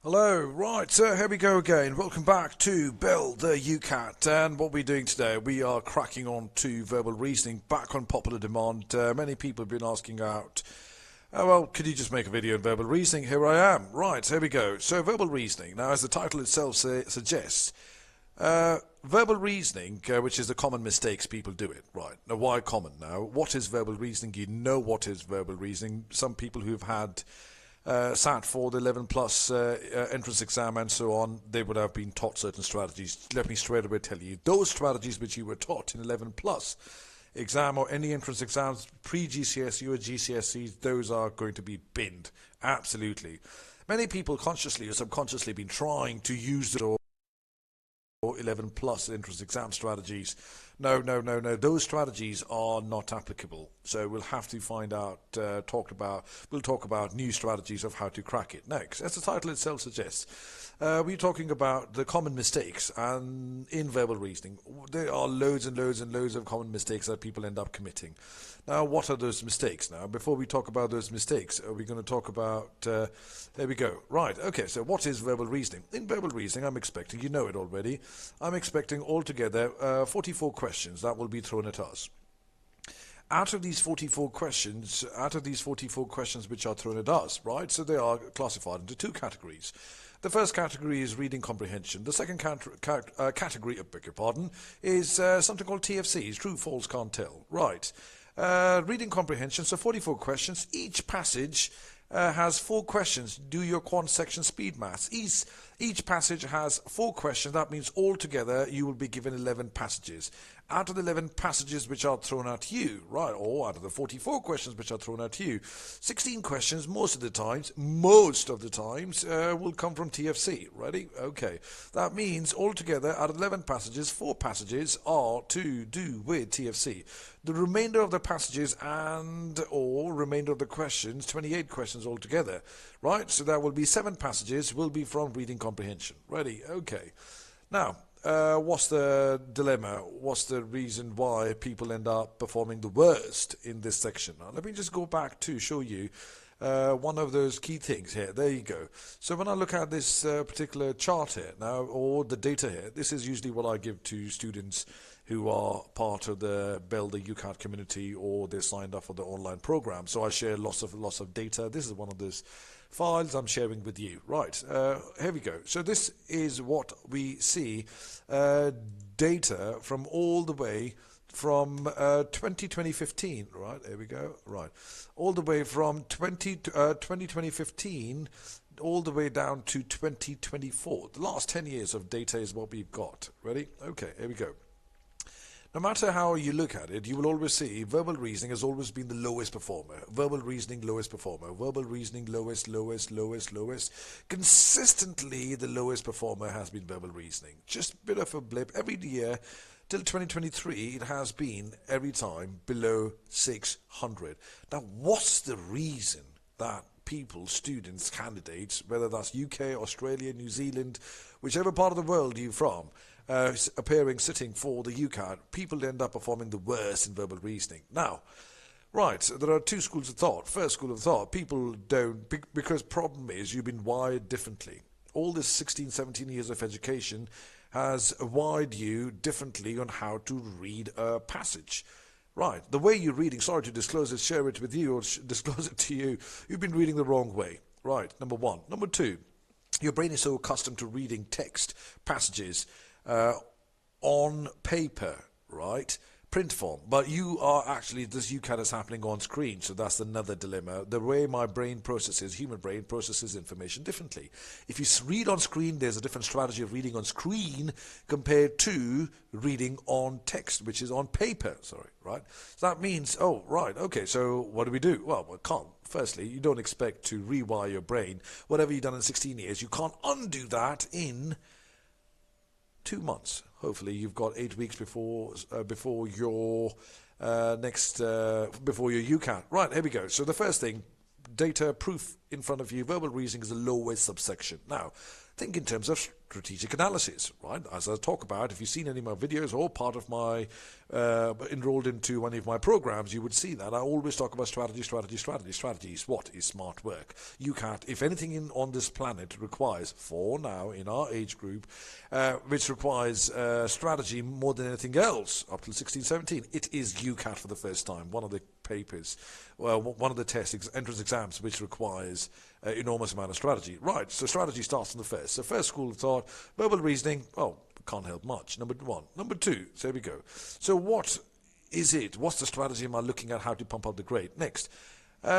Hello, right, so here we go again. Welcome back to Build the UCAT, and what we're doing today, we are cracking on to verbal reasoning, back on popular demand. Many people have been asking out, well, could you just make a video on verbal reasoning? Here I am. Right, here we go. So verbal reasoning, now as the title itself suggests, verbal reasoning, which is the common mistakes people do it, right? Now, why common? Now, what is verbal reasoning? You know what is verbal reasoning. Some people who've had sat for the 11 plus entrance exam and so on, they would have been taught certain strategies. Let me straight away tell you, those strategies which you were taught in 11 plus exam or any entrance exams, pre-GCSE or GCSEs, those are going to be binned. Absolutely. Many people consciously or subconsciously been trying to use the 11 plus entrance exam strategies. No. Those strategies are not applicable. So we'll have to find out, we'll talk about new strategies of how to crack it next. As the title itself suggests, we're talking about the common mistakes, and in verbal reasoning, there are loads and loads of common mistakes that people end up committing. Now, what are those mistakes? Now, before we talk about those mistakes, we're going to talk about, there we go. Right, okay, so what is verbal reasoning? In verbal reasoning, I'm expecting, you know it already, I'm expecting altogether 44 questions that will be thrown at us. Out of these 44 questions which are thrown at us, right, so they are classified into two categories. The first category is reading comprehension. The second category, beg your pardon, is something called TFCs, true, false, can't tell. Right. Reading comprehension, so 44 questions. Each passage has 4 questions. Do your quant section speed maths. Each passage has 4 questions. That means altogether you will be given 11 passages. Out of the 11 passages which are thrown at you, right, or out of the 44 questions which are thrown at you, 16 questions most of the times will come from TFC. Ready? Okay. That means altogether out of 11 passages, 4 passages are to do with TFC. The remainder of the passages or remainder of the questions, 28 questions altogether, right? So there will be 7 passages will be from reading comprehension. Ready? Okay. Now, what's the dilemma? What's the reason why people end up performing the worst in this section? Now, let me just go back to show you one of those key things here. There you go. So when I look at this particular chart here now, or the data here, this is usually what I give to students who are part of the Build the UCAT community, or they signed up for the online program. So I share lots of data. This is one of those files I'm sharing with you. Right, here we go. So this is what we see, data from all the way from 2015, right, there we go, right, all the way from 2015 all the way down to 2024. The last 10 years of data is what we've got. Ready? Okay, here we go. No matter how you look at it, you will always see verbal reasoning has always been the lowest performer. Verbal reasoning, lowest performer. Verbal reasoning, lowest. Consistently, the lowest performer has been verbal reasoning. Just a bit of a blip. Every year, till 2023, it has been, every time, below 600. Now, what's the reason that people, students, candidates, whether that's UK, Australia, New Zealand, whichever part of the world you're from, sitting for the UCAT, people end up performing the worst in verbal reasoning. Now, right, there are 2 schools of thought. First school of thought, people don't, because problem is you've been wired differently. All this 16, 17 years of education has wired you differently on how to read a passage. Right, the way you're reading, sorry to disclose it, share it with you or disclose it to you, you've been reading the wrong way. Right, number 1. Number 2, your brain is so accustomed to reading text, passages, on paper, right, print form, but you are actually, this UCAT is happening on screen, so that's another dilemma. The way my brain processes, human brain processes information differently. If you read on screen, there's a different strategy of reading on screen compared to reading on text, which is on paper, right? So that means, oh, right, okay, so what do we do? Well, we can't. Firstly, you don't expect to rewire your brain. Whatever you've done in 16 years, you can't undo that in 2 months. Hopefully, you've got 8 weeks before your UCAT. Right, here we go. So the first thing, data proof in front of you. Verbal reasoning is the lowest subsection. Now, think in terms of strategic analysis, right? As I talk about, if you've seen any of my videos or part of my enrolled into one of my programs, you would see that I always talk about strategies. What is smart work? UCAT, if anything on this planet requires, for now in our age group, which requires strategy more than anything else up till 16, 17, it is UCAT for the first time. One of the papers, well, one of the entrance exams which requires enormous amount of strategy. Right, so strategy starts on the first. So first school of thought, verbal reasoning, oh, can't help much. Number one. Number two, so there we go. So what is it? What's the strategy am I looking at? How to pump up the grade? Next.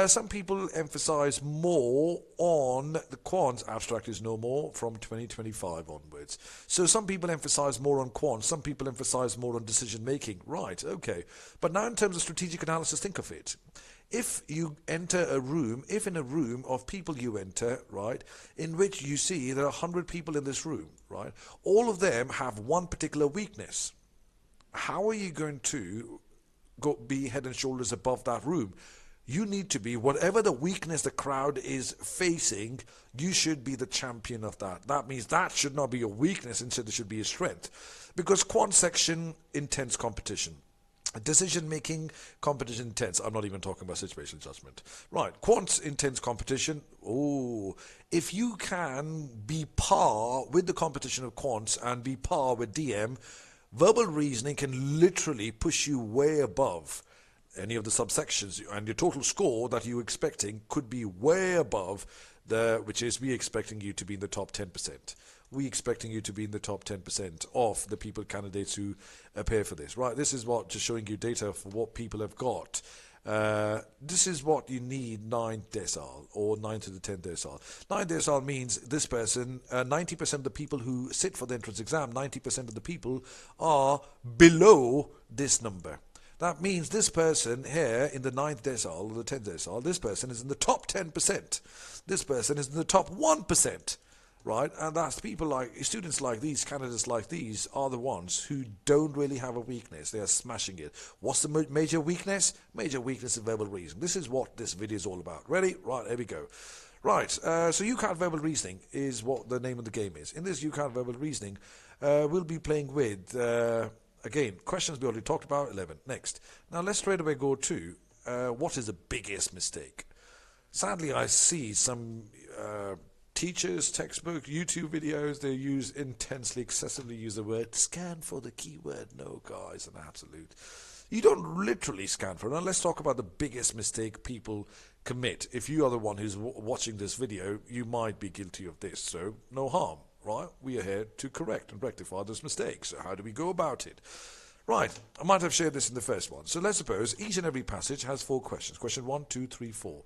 Some people emphasize more on the quants. Abstract is no more from 2025 onwards. So some people emphasize more on quants. Some people emphasize more on decision making. Right, okay. But now in terms of strategic analysis, think of it. If you enter a room, if in a room of people you enter, right, in which you see there are 100 people in this room, right, all of them have one particular weakness. How are you going to be head and shoulders above that room? You need to be, whatever the weakness the crowd is facing, you should be the champion of that. That means that should not be your weakness, instead it should be your strength. Because quant section, intense competition. Decision-making, competition intense. I'm not even talking about situational judgment. Right, quants, intense competition. Oh, if you can be par with the competition of quants and be par with DM, verbal reasoning can literally push you way above any of the subsections, and your total score that you're expecting could be way above which is we expecting you to be in the top 10%. We expecting you to be in the top 10% of the candidates who appear for this. Right, this is what, just showing you data for what people have got. This is what you need 9th decile or 9th to the 10th decile. 9th decile means this person, 90% of the people who sit for the entrance exam, 90% of the people are below this number. That means this person here in the 9th decile or the 10th decile, this person is in the top 10%. This person is in the top 1%. Right, and that's people like, students like these, candidates like these are the ones who don't really have a weakness. They are smashing it. What's the major weakness? Major weakness is verbal reasoning. This is what this video is all about. Ready? Right, here we go. Right, so UCAT verbal reasoning is what the name of the game is. In this UCAT verbal reasoning, we'll be playing with, again, questions we already talked about, 11. Next. Now let's straight away go to what is the biggest mistake. Sadly, I see some teachers, textbook, YouTube videos, they excessively use the word scan for the keyword. No, guys, an absolute. You don't literally scan for it. Now, let's talk about the biggest mistake people commit. If you are the one who's watching this video, you might be guilty of this, so no harm, right? We are here to correct and rectify those mistakes. So how do we go about it? Right, I might have shared this in the first one. So let's suppose each and every passage has 4 questions. Question 1, 2, 3, 4.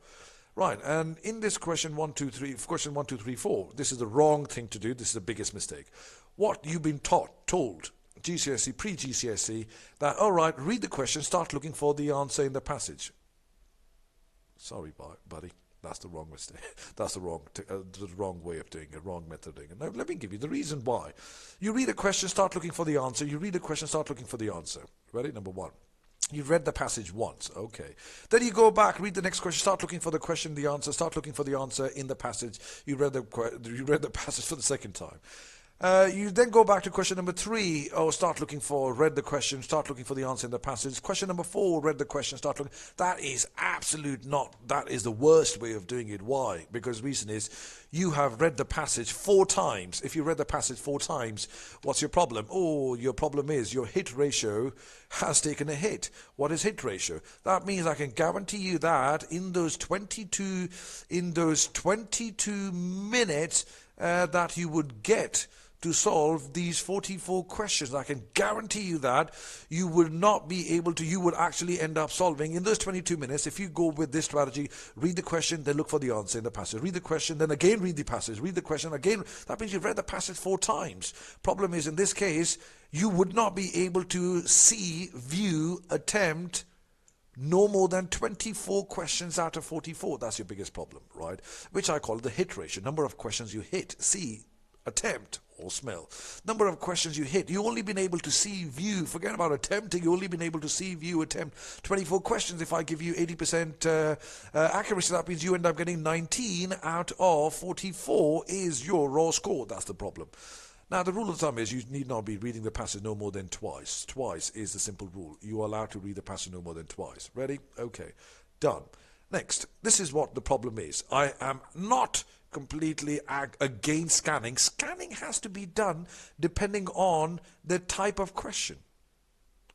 Right, and in this question 1, 2, 3, 4, this is the wrong thing to do. This is the biggest mistake. What you've been told, GCSE, pre-GCSE, that, all right, read the question, start looking for the answer in the passage. Sorry, buddy, that's the wrong mistake. That's the wrong way of doing it, wrong method of doing it. Now, let me give you the reason why. You read a question, start looking for the answer. You read a question, start looking for the answer. Ready? Number 1. You've read the passage once, okay. Then you go back, read the next question, start looking for the question, the answer, start looking for the answer in the passage. You read the passage for the second time. You then go back to question number 3, read the question, start looking for the answer in the passage. Question number 4, read the question, start looking. That is that is the worst way of doing it. Why? Because reason is, you have read the passage 4 times. If you read the passage 4 times, what's your problem? Oh, your problem is your hit ratio has taken a hit. What is hit ratio? That means I can guarantee you that in those 22 minutes that you would get to solve these 44 questions, I can guarantee you that you would not be able to, you would actually end up solving in those 22 minutes. If you go with this strategy, read the question, then look for the answer in the passage. Read the question, then again read the passage. Read the question again. That means you've read the passage 4 times. Problem is, in this case, you would not be able to attempt no more than 24 questions out of 44. That's your biggest problem, right? Which I call the hit ratio. Number of questions you hit, attempt or smell. Number of questions you hit. You've only been able to see, view, forget about attempting, you've only been able to see, view, attempt 24 questions. If I give you 80% accuracy, that means you end up getting 19 out of 44 is your raw score. That's the problem. Now, the rule of thumb is you need not be reading the passage no more than twice. Twice is the simple rule. You are allowed to read the passage no more than twice. Ready? Okay. Done. Next, this is what the problem is. I am not completely against scanning. Scanning has to be done depending on the type of question.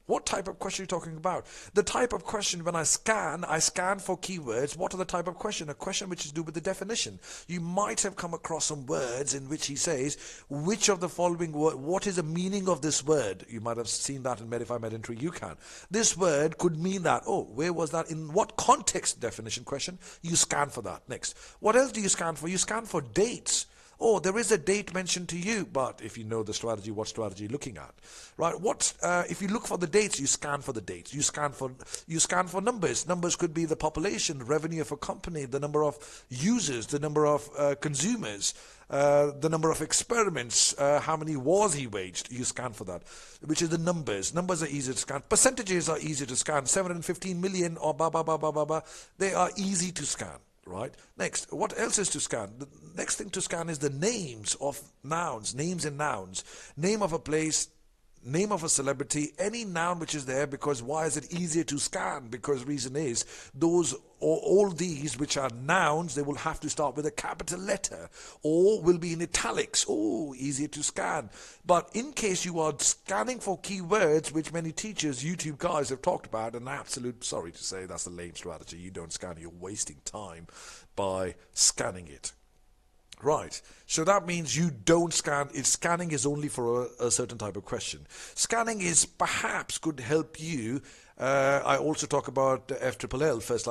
What type of question are you talking about? The type of question, when I scan for keywords. What are the type of question? A question which is to do with the definition. You might have come across some words in which he says, which of the following word, what is the meaning of this word? You might have seen that in Medify Medentry UCAT. This word could mean that. Oh, where was that? In what context? Definition question. You scan for that. Next. What else do you scan for? You scan for dates. Oh, there is a date mentioned to you, but if you know the strategy, what strategy are you looking at, right? If you look for the dates, you scan for the dates. You scan for numbers. Numbers could be the population, revenue of a company, the number of users, the number of consumers, the number of experiments, how many wars he waged. You scan for that, which is the numbers. Numbers are easy to scan. Percentages are easy to scan. 715 million or blah, blah, blah, blah, blah, blah. They are easy to scan. Right. Next, what else is to scan? The next thing to scan is the names of nouns, names and nouns. Name of a place, name of a celebrity, any noun which is there. Because why is it easier to scan? Because reason is those or all these which are nouns, they will have to start with a capital letter or will be in italics. Oh, easier to scan. But in case you are scanning for keywords, which many teachers, YouTube guys have talked about, and sorry to say, that's a lame strategy. You don't scan, you're wasting time by scanning it. Right, so that means you don't scan. Scanning is only for a certain type of question. Scanning is perhaps could help you. I also talk about FLLL, first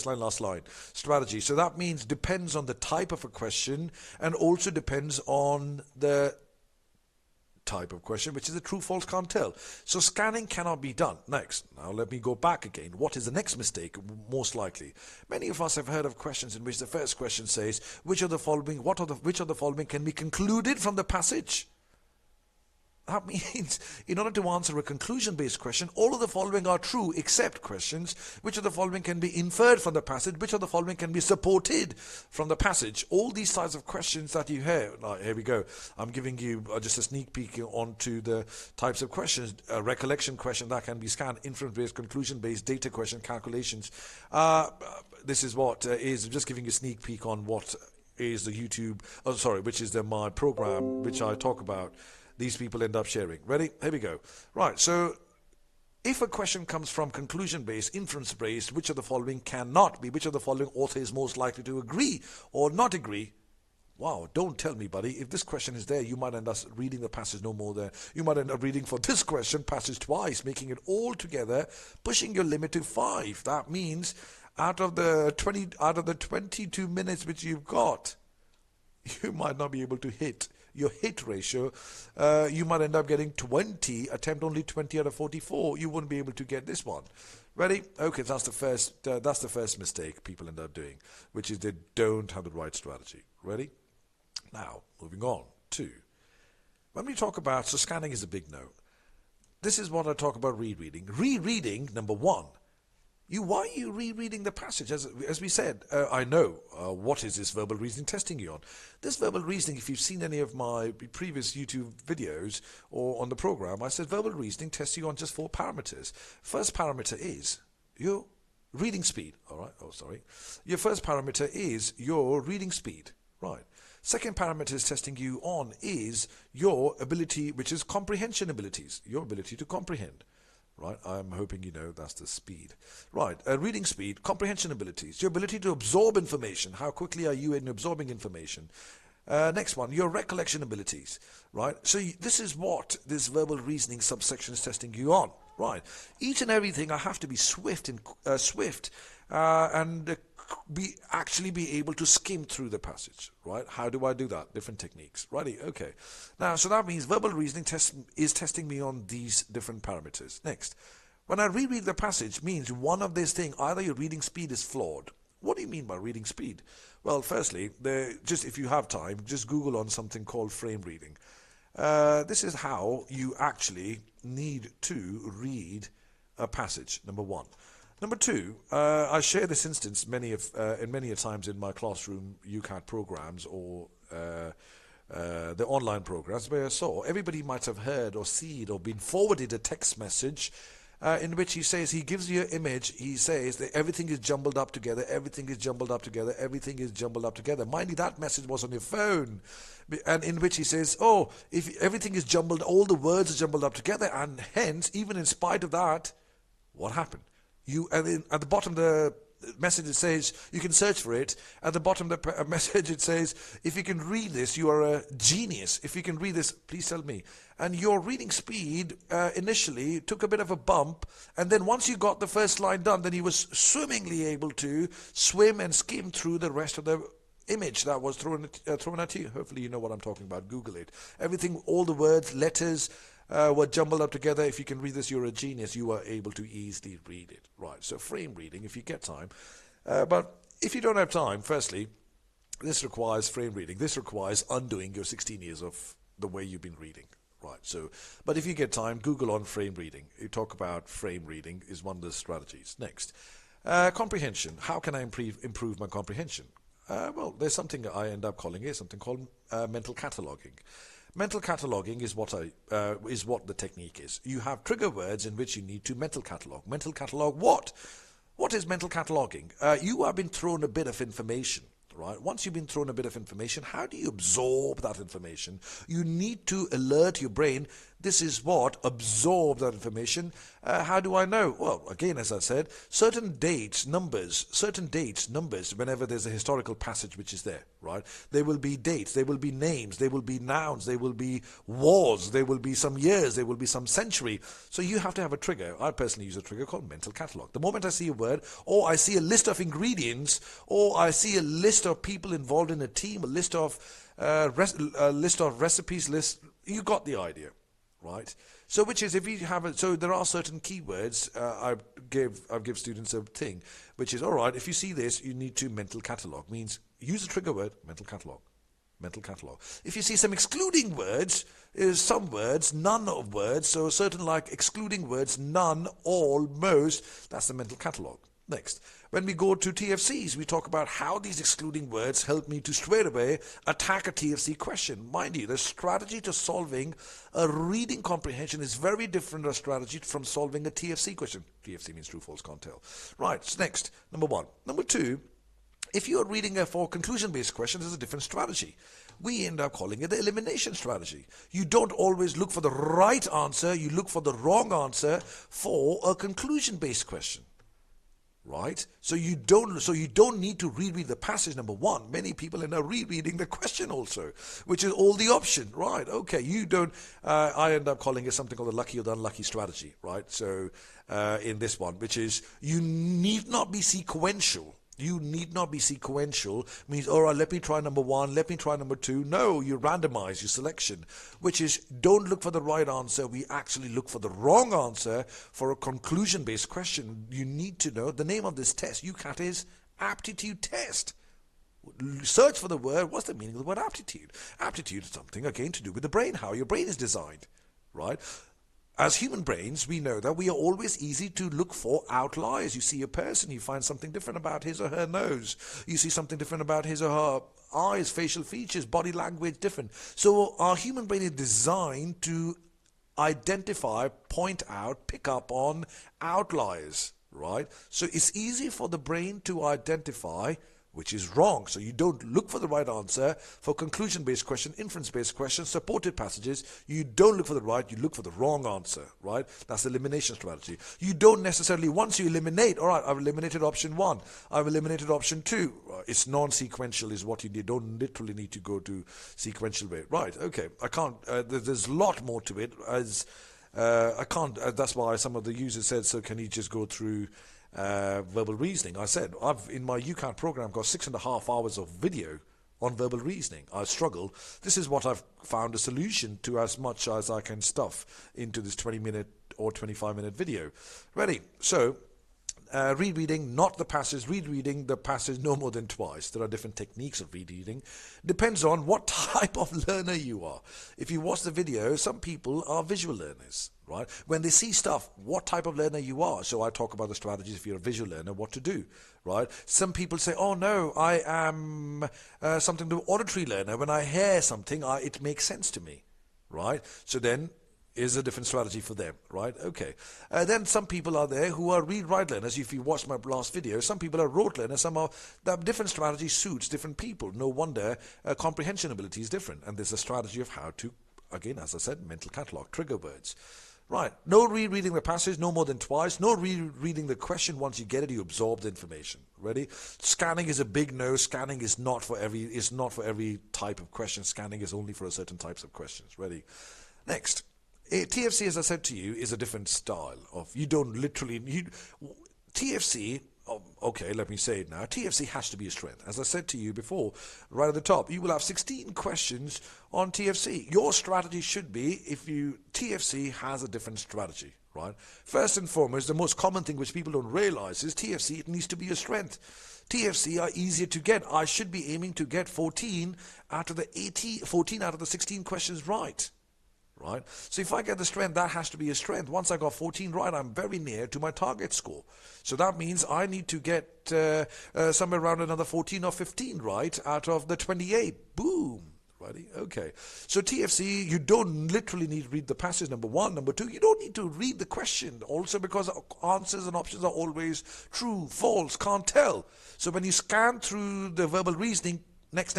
line, last line strategy. So that means depends on the type of a question and also depends on the type of question, which is a true false can't tell. So scanning cannot be done. Next, now let me go back again. What is the next mistake? Most likely, many of us have heard of questions in which the first question says, which of the following can be concluded from the passage? That means in order to answer a conclusion-based question, all of the following are true except questions. Which of the following can be inferred from the passage? Which of the following can be supported from the passage? All these types of questions that you hear. Now, here we go. I'm giving you just a sneak peek onto the types of questions. A recollection question that can be scanned, inference-based, conclusion-based, data question, calculations. This is what is just giving you a sneak peek on what is the YouTube, which is my program, which I talk about. These people end up sharing. Ready? Here we go. Right, so if a question comes from conclusion-based, inference-based, which of the following cannot be? Which of the following author is most likely to agree or not agree? Wow, don't tell me, buddy. If this question is there, you might end up reading the passage no more than. You might end up reading for this question passage twice, making it all together, pushing your limit to 5. That means out of the 22 minutes which you've got, you might not be able to hit your hit ratio. You might end up getting 20, attempt only 20 out of 44. You wouldn't be able to get this one. Ready? Okay, that's the first mistake people end up doing, which is they don't have the right strategy. Ready? Now, moving on to, when we talk about, so scanning is a big no. This is what I talk about rereading. Rereading, number one. Why are you rereading the passage? As we said, I know what is this verbal reasoning testing you on. This verbal reasoning, if you've seen any of my previous YouTube videos or on the program, I said verbal reasoning tests you on just 4 parameters. First parameter is your reading speed. All right. Oh, sorry. Your first parameter is your reading speed. Right. Second parameter is testing you on is your ability, which is comprehension abilities, your ability to comprehend. Right, I'm hoping you know that's the speed. Right, reading speed, comprehension abilities, your ability to absorb information. How quickly are you in absorbing information? Next one, your recollection abilities. Right, so this is what this verbal reasoning subsection is testing you on. Right, each and everything I have to be swift and actually be able to skim through the passage. Right, how do I do that? Different techniques. Righty, okay. Now, so that means verbal reasoning is testing me on these different parameters. Next, when I reread the passage, means one of these things, either your reading speed is flawed, What do you mean by reading speed? Well, firstly, just if you have time, just Google on something called frame reading. This is how you actually need to read a passage, number one. Number two, I share this instance many a times in my classroom UCAT programs or the online programs, where I saw everybody might have heard or seen or been forwarded a text message in which he gives you an image. He says that everything is jumbled up together, everything is jumbled up together, everything is jumbled up together. Mind you, that message was on your phone, and in which he says, oh, if everything is jumbled, all the words are jumbled up together, and hence, even in spite of that, what happened? And then at the bottom of the message it says, you can search for it. At the bottom of the message it says, if you can read this, you are a genius. If you can read this, please tell me. And your reading speed initially took a bit of a bump, and then once you got the first line done, then he was swimmingly able to swim and skim through the rest of the image that was thrown at you. Hopefully you know what I'm talking about. Google it. Everything, all the words, letters, were jumbled up together. If you can read this, you're a genius. You are able to easily read it. Right, so frame reading, if you get time. But if you don't have time, firstly, this requires frame reading. This requires undoing your 16 years of the way you've been reading. Right, so, but if you get time, Google on frame reading. You talk about frame reading is one of the strategies. Next, comprehension. How can I improve my comprehension? Well, there's something I end up calling it, something called mental cataloging. Mental cataloging is what the technique is. You have trigger words in which you need to mental catalog. Mental catalog what? What is mental cataloging? You have been thrown a bit of information, right? Once you've been thrown a bit of information, how do you absorb that information? You need to alert your brain, this is what, absorb that information. How do I know? Well, again, as I said, certain dates, numbers, whenever there's a historical passage which is there, right? There will be dates, there will be names, there will be nouns, there will be wars, there will be some years, there will be some century. So you have to have a trigger. I personally use a trigger called mental catalog. The moment I see a word, or I see a list of ingredients, or I see a list of people involved in a team, a list of recipes, you got the idea. Right, so which is if you have so there are certain keywords. I give students a thing, which is all right. If you see this, you need to mental catalog. Means use a trigger word, mental catalog. If you see some excluding words, is some words, none of words. So certain like excluding words, none, all, most. That's the mental catalog. Next, when we go to TFCs, we talk about how these excluding words help me to straight away attack a TFC question. Mind you, the strategy to solving a reading comprehension is very different a strategy from solving a TFC question. TFC means true, false, can't tell. Right, so next, number one. Number two, if you are reading for conclusion-based questions, there's a different strategy. We end up calling it the elimination strategy. You don't always look for the right answer, you look for the wrong answer for a conclusion-based question. Right? So you don't need to reread the passage, number one. Many people end up rereading the question also, which is all the option. Right, okay, you don't, I end up calling it something called the lucky or the unlucky strategy, right? So in this one, which is you need not be sequential. You need not be sequential. Means, all right, let me try number one, let me try number two. No, you randomize your selection, which is don't look for the right answer. We actually look for the wrong answer for a conclusion-based question. You need to know the name of this test. UCAT is aptitude test. Search for the word. What's the meaning of the word aptitude? Aptitude is something, again, to do with the brain, how your brain is designed, right? As human brains, we know that we are always easy to look for outliers. You see a person, you find something different about his or her nose. You see something different about his or her eyes, facial features, body language, different. So our human brain is designed to identify, point out, pick up on outliers, right? So it's easy for the brain to identify which is wrong. So you don't look for the right answer for conclusion-based question, inference-based questions, supported passages. You don't look for the right, you look for the wrong answer, right? That's the elimination strategy. You don't necessarily, once you eliminate, all right, I've eliminated option one, I've eliminated option two. It's non-sequential is what you need. Don't literally need to go to sequential way. Right, okay, I can't, there's a lot more to it. As I can't, that's why some of the users said, so can you just go through verbal reasoning? I said, I've in my UCAT program got 6.5 hours of video on verbal reasoning. I struggle. This is what I've found a solution to as much as I can stuff into this 20-minute or 25-minute video. Ready? So rereading, not the passage, rereading the passage no more than twice. There are different techniques of rereading. Depends on what type of learner you are. If you watch the video, some people are visual learners, right? When they see stuff, what type of learner you are. So I talk about the strategies if you're a visual learner, what to do, right? Some people say, oh no, I am something to auditory learner. When I hear something, it makes sense to me, right? So then is a different strategy for them, right? Okay. Then some people are there who are read-write learners. If you watched my last video, some people are rote learners. Some are, the different strategy suits different people. No wonder comprehension ability is different. And there's a strategy of how to, again, as I said, mental catalog, trigger words. Right. No rereading the passage, no more than twice. No rereading the question. Once you get it, you absorb the information. Ready? Scanning is a big no. Scanning is not for every type of question. Scanning is only for a certain types of questions. Ready? Next. TFC, as I said to you, is a different style of, you don't literally, TFC, okay, let me say it now, TFC has to be a strength. As I said to you before, right at the top, you will have 16 questions on TFC. Your strategy should be, TFC has a different strategy, right? First and foremost, the most common thing which people don't realize is TFC, it needs to be a strength. TFC are easier to get. I should be aiming to get 14 out of the 16 questions right. Right? So if I get the strength, that has to be a strength. Once I got 14 right, I'm very near to my target score. So that means I need to get somewhere around another 14 or 15 right out of the 28. Boom. Ready? Okay. So TFC, you don't literally need to read the passage, number one. Number two, you don't need to read the question. Also because answers and options are always true, false, can't tell. So when you scan through the verbal reasoning, next,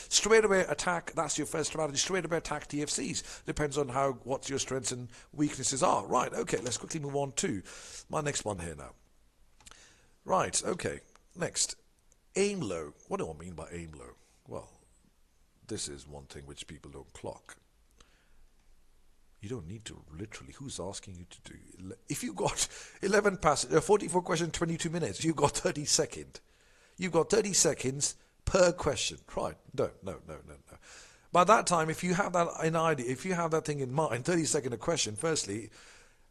straight away attack, that's your first strategy, straight away attack TFCs. Depends on what your strengths and weaknesses are. Right, okay, let's quickly move on to my next one here now. Right, okay, next. Aim low. What do I mean by aim low? Well, this is one thing which people don't clock. You don't need to literally, who's asking you to do? If you got 11 passages, 44 questions, 22 minutes, you've got 30 seconds. You've got 30 seconds per question. Right. No. By that time, if you have that if you have that thing in mind, 30 seconds a question, firstly,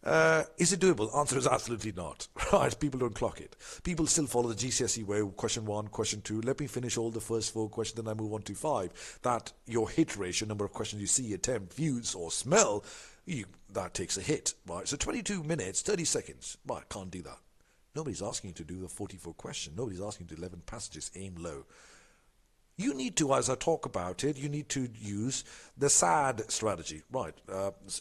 is it doable? Answer is absolutely not. Right. People don't clock it. People still follow the GCSE way, question 1, question 2. Let me finish all the first 4 questions, then I move on to 5. That your hit ratio, number of questions you see, attempt, views, or smell, that takes a hit. Right. So 22 minutes, 30 seconds. Right. Can't do that. Nobody's asking you to do the 44 question. Nobody's asking you to do 11 passages, aim low. You need to, as I talk about it, you need to use the SAD strategy. Right.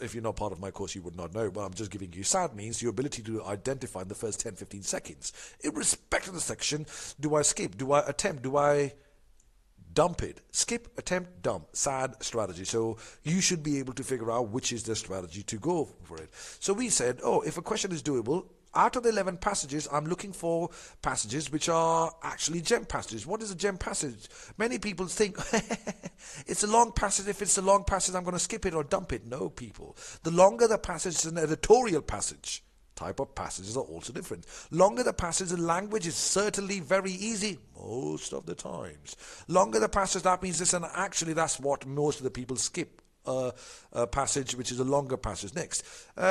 If you're not part of my course, you would not know, but I'm just giving you. SAD means your ability to identify in the first 10, 15 seconds. Irrespective of the section, do I skip? Do I attempt? Do I dump it? Skip, attempt, dump. SAD strategy. So you should be able to figure out which is the strategy to go for it. So we said, if a question is doable, out of the 11 passages, I'm looking for passages which are actually gem passages. What is a gem passage? Many people think, it's a long passage. If it's a long passage, I'm going to skip it or dump it. No, people. The longer the passage is an editorial passage. Type of passages are also different. Longer the passage, the language is certainly very easy most of the times. Longer the passage, that means that's what most of the people skip. A passage which is a longer passage. Next,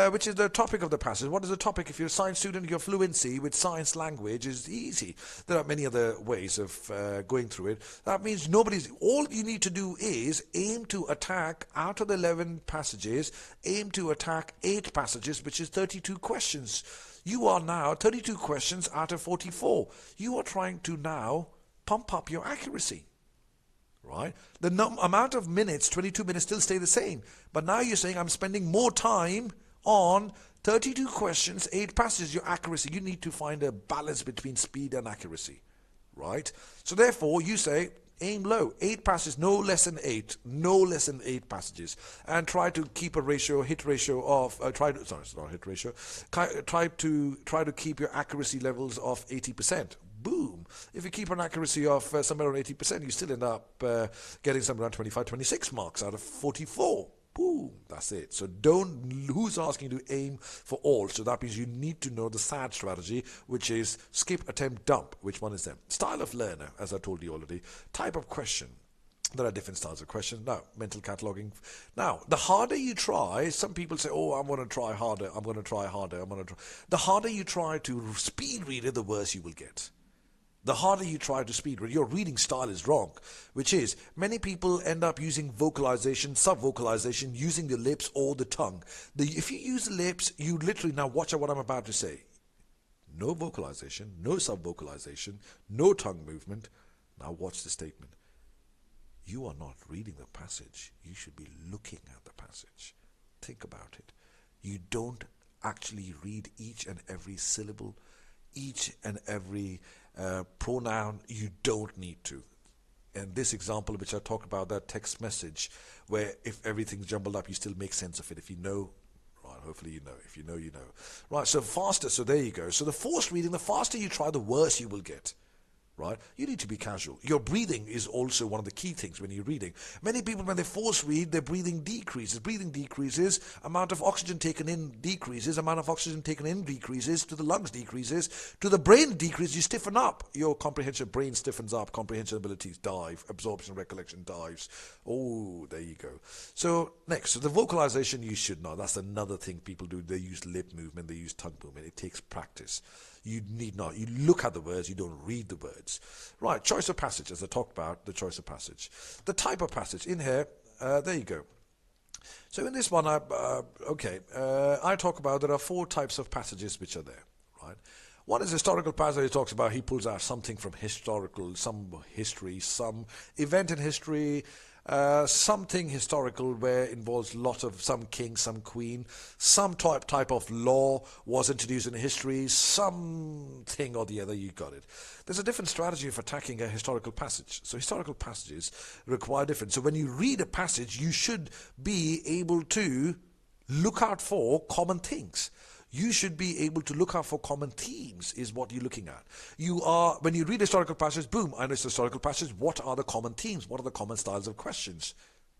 which is the topic of the passage. What is the topic? If you're a science student, your fluency with science language is easy. There are many other ways of going through it. That means all you need to do is aim to attack, out of the 11 passages, aim to attack 8 passages, which is 32 questions. You are now 32 questions out of 44. You are trying to now pump up your accuracy. Right? The amount of minutes, 22 minutes, still stay the same. But now you're saying I'm spending more time on 32 questions, 8 passages, your accuracy. You need to find a balance between speed and accuracy. Right? So therefore, you say, aim low. 8 passages, no less than 8. No less than 8 passages. And try to keep a hit ratio of, try to keep your accuracy levels of 80%. Boom. If you keep an accuracy of somewhere around 80%, you still end up getting somewhere around 25, 26 marks out of 44. Boom. That's it. So who's asking you to aim for all? So that means you need to know the SAD strategy, which is skip, attempt, dump. Which one is them? Style of learner, as I told you already. Type of question. There are different styles of questions. Now, mental cataloging. Now, the harder you try, some people say, oh, I'm going to try harder, I'm going to try harder, I'm going to try. The harder you try to speed read it, the worse you will get. The harder you try to speed read, your reading style is wrong, which is many people end up using vocalization, sub-vocalization, using the lips or the tongue. If you use the lips, you literally, now watch out what I'm about to say. No vocalization, no sub-vocalization, no tongue movement. Now watch the statement. You are not reading the passage. You should be looking at the passage. Think about it. You don't actually read each and every syllable, each and every pronoun. You don't need to. And this example which I talked about, that text message, where if everything's jumbled up, you still make sense of it. If you know, right, hopefully you know. If you know, you know. Right, so faster, so there you go. So the forced reading, the faster you try, the worse you will get. Right? You need to be casual. Your breathing is also one of the key things when you're reading. Many people, when they force read, their breathing decreases. Breathing decreases, amount of oxygen taken in decreases, amount of oxygen taken in decreases, to the lungs decreases, to the brain decreases, you stiffen up. Your comprehension brain stiffens up, comprehension abilities dive, absorption, recollection dives. Oh, there you go. So next, so the vocalization you should know. That's another thing people do. They use lip movement, they use tongue movement. It takes practice. You need not. You look at the words, you don't read the words. Right, choice of passage, as I talked about, the choice of passage. The type of passage, in here, there you go. So in this one, I talk about there are 4 types of passages which are there, right? One is historical passage. He talks about, he pulls out something from historical, some history, some event in history, something historical where involves lot of some king, some queen, some type of law was introduced in history, something or the other, you got it. There's a different strategy for attacking a historical passage. So historical passages require different. So when you read a passage, you should be able to look out for common things. You should be able to look out for common themes is what you're looking at. When you read historical passages, boom, I know it's a historical passage. What are the common themes? What are the common styles of questions?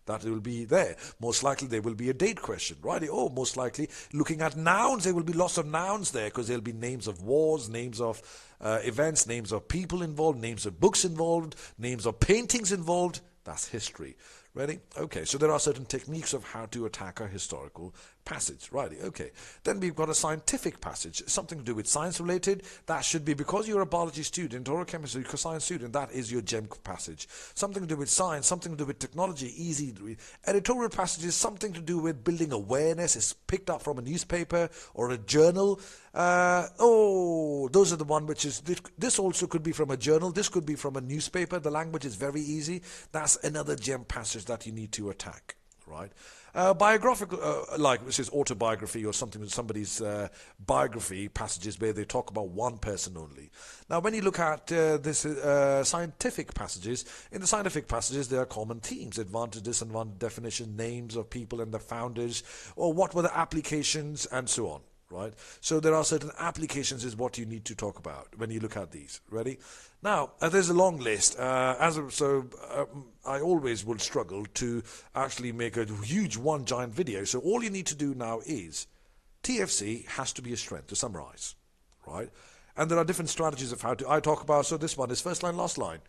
That will be there. Most likely there will be a date question, right? Oh, most likely looking at nouns, there will be lots of nouns there because there'll be names of wars, names of events, names of people involved, names of books involved, names of paintings involved. That's history. Ready? Okay, so there are certain techniques of how to attack a historical passage. Righty, okay. Then we've got a scientific passage, something to do with science related. That should be, because you're a biology student or a chemistry science student, that is your GEM passage. Something to do with science, something to do with technology, easy to read. Editorial passages, something to do with building awareness, is picked up from a newspaper or a journal. Those are the one which is, this also could be from a journal, this could be from a newspaper. The language is very easy. That's another GEM passage that you need to attack, right? Biographical, like this is autobiography or something with somebody's biography passages where they talk about one person only. Now, when you look at this scientific passages, in the scientific passages there are common themes: advantage, disadvantage, definition, names of people and the founders, or what were the applications, and so on. Right? So there are certain applications is what you need to talk about when you look at these. Ready? Now, there's a long list. I always will struggle to actually make a huge one giant video. So all you need to do now is TFC has to be a strength, to summarize. Right? And there are different strategies of how to, I talk about, so this one is first line, last line.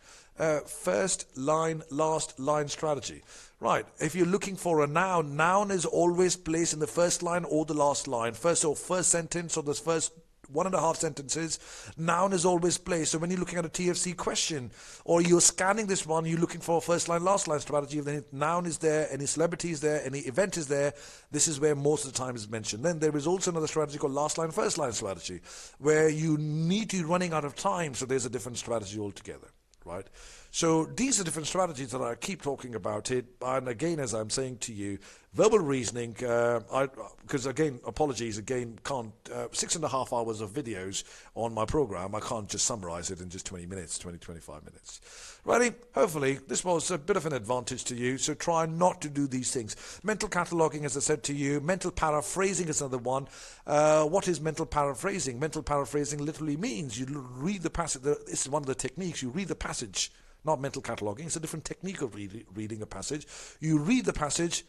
First line, last line strategy. Right, if you're looking for a noun is always placed in the first line or the last line. First sentence or the first 1.5 sentences, noun is always placed. So when you're looking at a TFC question or you're scanning this one, you're looking for a first line, last line strategy. If the noun is there, any celebrity is there, any event is there, this is where most of the time is mentioned. Then there is also another strategy called last line, first line strategy, where you need to be running out of time. So there's a different strategy altogether. Right? So these are different strategies that I keep talking about it. And again, as I'm saying to you, verbal reasoning, because again, apologies, again, can't, 6.5 hours of videos on my program, I can't just summarize it in just 20 minutes, 25 minutes. Righty, hopefully this was a bit of an advantage to you, so try not to do these things. Mental cataloging, as I said to you, mental paraphrasing is another one. What is mental paraphrasing? Mental paraphrasing literally means you read the passage, this is one of the techniques, you read the passage, not mental cataloging, it's a different technique of reading a passage. You read the passage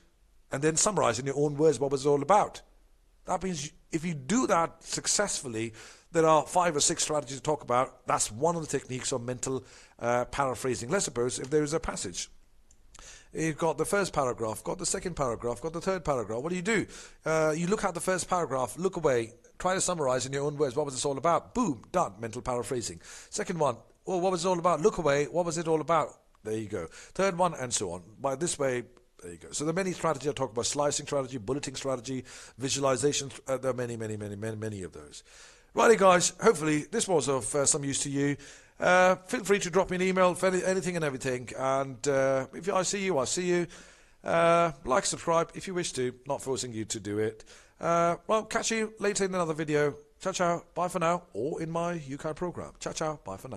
and then summarize in your own words what was all about. That means if you do that successfully, there are 5 or 6 strategies to talk about. That's one of the techniques of mental paraphrasing. Let's suppose if there is a passage. You've got the first paragraph, got the second paragraph, got the third paragraph. What do? You look at the first paragraph, look away, try to summarize in your own words. What was this all about? Boom, done. Mental paraphrasing. Second one, well, what was it all about? Look away, what was it all about? There you go. Third one, and so on. By this way, there you go. So there are many strategies. I talk about slicing strategy, bulleting strategy, visualization. There are many of those. Righty, guys. Hopefully this was of some use to you. Feel free to drop me an email for anything and everything. And if I see you, I see you. Like, subscribe if you wish to. Not forcing you to do it. Well, catch you later in another video. Ciao, ciao. Bye for now. Or in my UCAT program. Ciao, ciao. Bye for now.